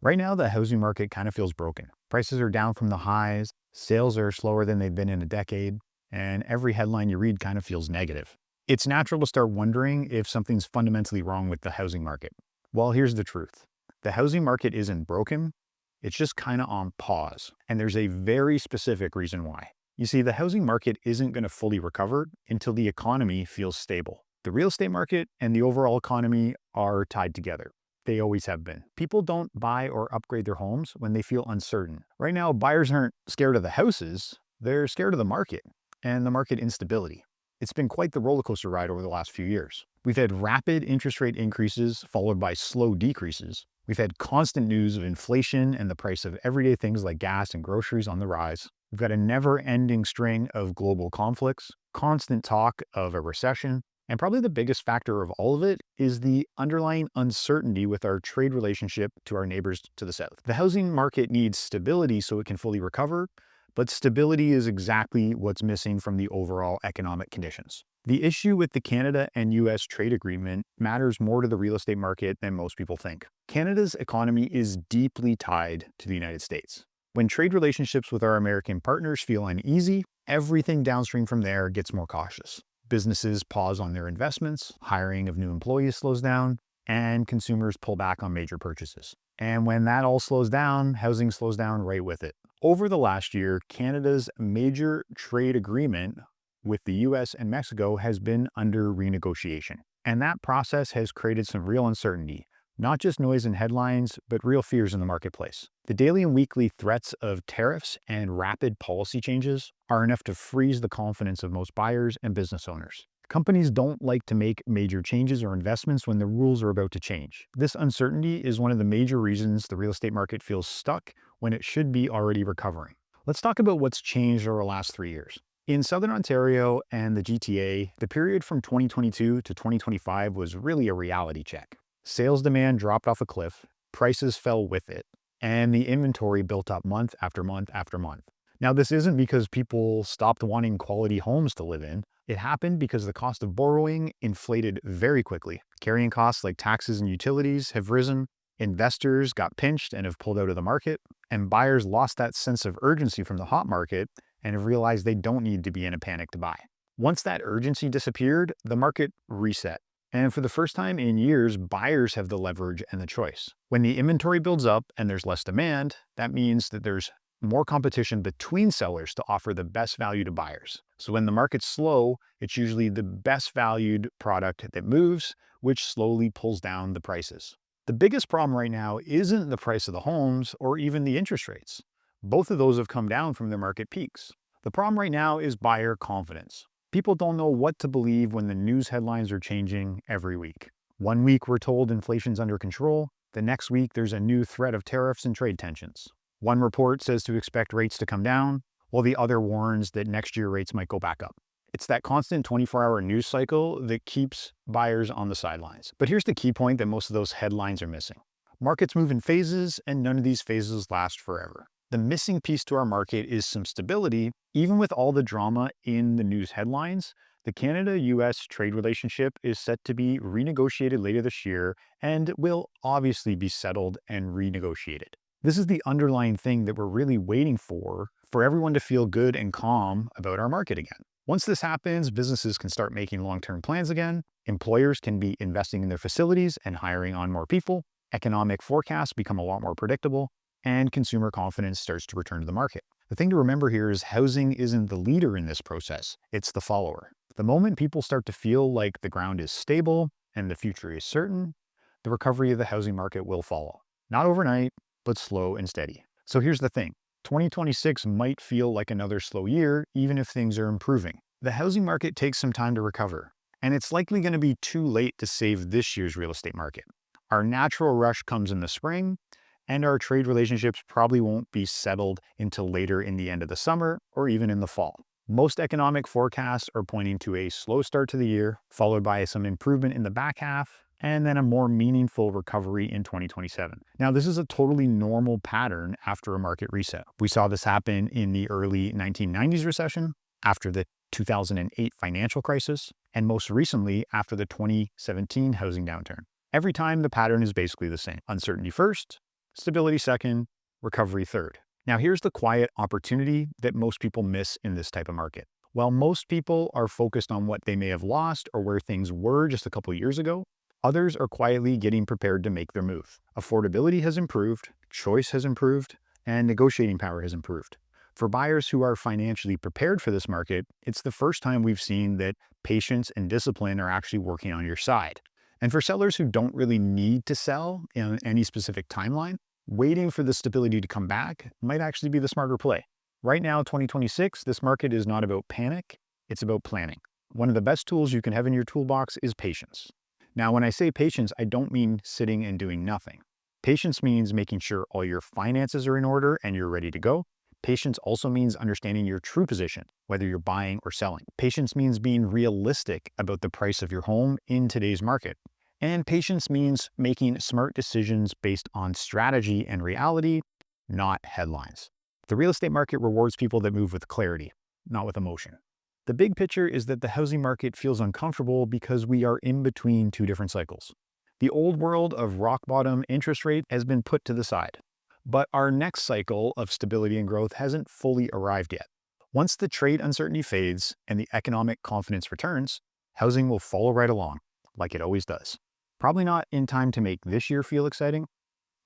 Right now, the housing market kind of feels broken. Prices are down from the highs, sales are slower than they've been in a decade, and every headline you read kind of feels negative. It's natural to start wondering if something's fundamentally wrong with the housing market. Well, here's the truth. The housing market isn't broken, it's just kind of on pause. And there's a very specific reason why. You see, the housing market isn't going to fully recover until the economy feels stable. The real estate market and the overall economy are tied together. They always have been. People don't buy or upgrade their homes when they feel uncertain. Right now, buyers aren't scared of the houses, they're scared of the market and the market instability. It's been quite the roller coaster ride over the last few years. We've had rapid interest rate increases followed by slow decreases. We've had constant news of inflation and the price of everyday things like gas and groceries on the rise. We've got a never-ending string of global conflicts, constant talk of a recession, and probably the biggest factor of all of it is the underlying uncertainty with our trade relationship to our neighbors to the south. The housing market needs stability so it can fully recover, but stability is exactly what's missing from the overall economic conditions. The issue with the Canada and US trade agreement matters more to the real estate market than most people think. Canada's economy is deeply tied to the United States. When trade relationships with our American partners feel uneasy, everything downstream from there gets more cautious. Businesses pause on their investments, hiring of new employees slows down, and consumers pull back on major purchases. And when that all slows down, housing slows down right with it. Over the last year, Canada's major trade agreement with the US and Mexico has been under renegotiation. And that process has created some real uncertainty, not just noise in headlines, but real fears in the marketplace. The daily and weekly threats of tariffs and rapid policy changes are enough to freeze the confidence of most buyers and business owners. Companies don't like to make major changes or investments when the rules are about to change. This uncertainty is one of the major reasons the real estate market feels stuck when it should be already recovering. Let's talk about what's changed over the last 3 years. In Southern Ontario and the GTA, the period from 2022 to 2025 was really a reality check. Sales demand dropped off a cliff, prices fell with it, and the inventory built up month after month after month. Now, this isn't because people stopped wanting quality homes to live in. It happened because the cost of borrowing inflated very quickly. Carrying costs like taxes and utilities have risen, investors got pinched and have pulled out of the market, and buyers lost that sense of urgency from the hot market and have realized they don't need to be in a panic to buy. Once that urgency disappeared, the market reset. And for the first time in years, buyers have the leverage and the choice. When the inventory builds up and there's less demand, that means that there's more competition between sellers to offer the best value to buyers. So when the market's slow, it's usually the best valued product that moves, which slowly pulls down the prices. The biggest problem right now isn't the price of the homes or even the interest rates. Both of those have come down from their market peaks. The problem right now is buyer confidence. People don't know what to believe when the news headlines are changing every week. One week we're told inflation's under control, the next week there's a new threat of tariffs and trade tensions. One report says to expect rates to come down, while the other warns that next year rates might go back up. It's that constant 24-hour news cycle that keeps buyers on the sidelines. But here's the key point that most of those headlines are missing. Markets move in phases, and none of these phases last forever. The missing piece to our market is some stability. Even with all the drama in the news headlines, the Canada-US trade relationship is set to be renegotiated later this year and will obviously be settled and renegotiated. This is the underlying thing that we're really waiting for everyone to feel good and calm about our market again. Once this happens, businesses can start making long-term plans again, employers can be investing in their facilities and hiring on more people, economic forecasts become a lot more predictable, and consumer confidence starts to return to the market. The thing to remember here is housing isn't the leader in this process, it's the follower. The moment people start to feel like the ground is stable and the future is certain, the recovery of the housing market will follow. Not overnight, but slow and steady. So here's the thing. 2026 might feel like another slow year, even if things are improving. The housing market takes some time to recover, and it's likely going to be too late to save this year's real estate market. Our natural rush comes in the spring, and our trade relationships probably won't be settled until later in the end of the summer or even in the fall. Most economic forecasts are pointing to a slow start to the year, followed by some improvement in the back half, and then a more meaningful recovery in 2027. Now, this is a totally normal pattern after a market reset. We saw this happen in the early 1990s recession, after the 2008 financial crisis, and most recently after the 2017 housing downturn. Every time the pattern is basically the same. Uncertainty first, Stability second, recovery third. Now here's the quiet opportunity that most people miss in this type of market. While most people are focused on what they may have lost or where things were just a couple years ago, others are quietly getting prepared to make their move. Affordability has improved, choice has improved, and negotiating power has improved. For buyers who are financially prepared for this market, it's the first time we've seen that patience and discipline are actually working on your side. And for sellers who don't really need to sell in any specific timeline, waiting for the stability to come back might actually be the smarter play. Right now, 2026, this market is not about panic, it's about planning. One of the best tools you can have in your toolbox is patience. Now, when I say patience, I don't mean sitting and doing nothing. Patience means making sure all your finances are in order and you're ready to go. Patience also means understanding your true position, whether you're buying or selling. Patience means being realistic about the price of your home in today's market. And patience means making smart decisions based on strategy and reality, not headlines. The real estate market rewards people that move with clarity, not with emotion. The big picture is that the housing market feels uncomfortable because we are in between two different cycles. The old world of rock bottom interest rate has been put to the side, but our next cycle of stability and growth hasn't fully arrived yet. Once the trade uncertainty fades and the economic confidence returns, housing will follow right along, like it always does. Probably not in time to make this year feel exciting,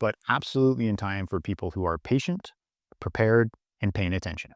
but absolutely in time for people who are patient, prepared, and paying attention.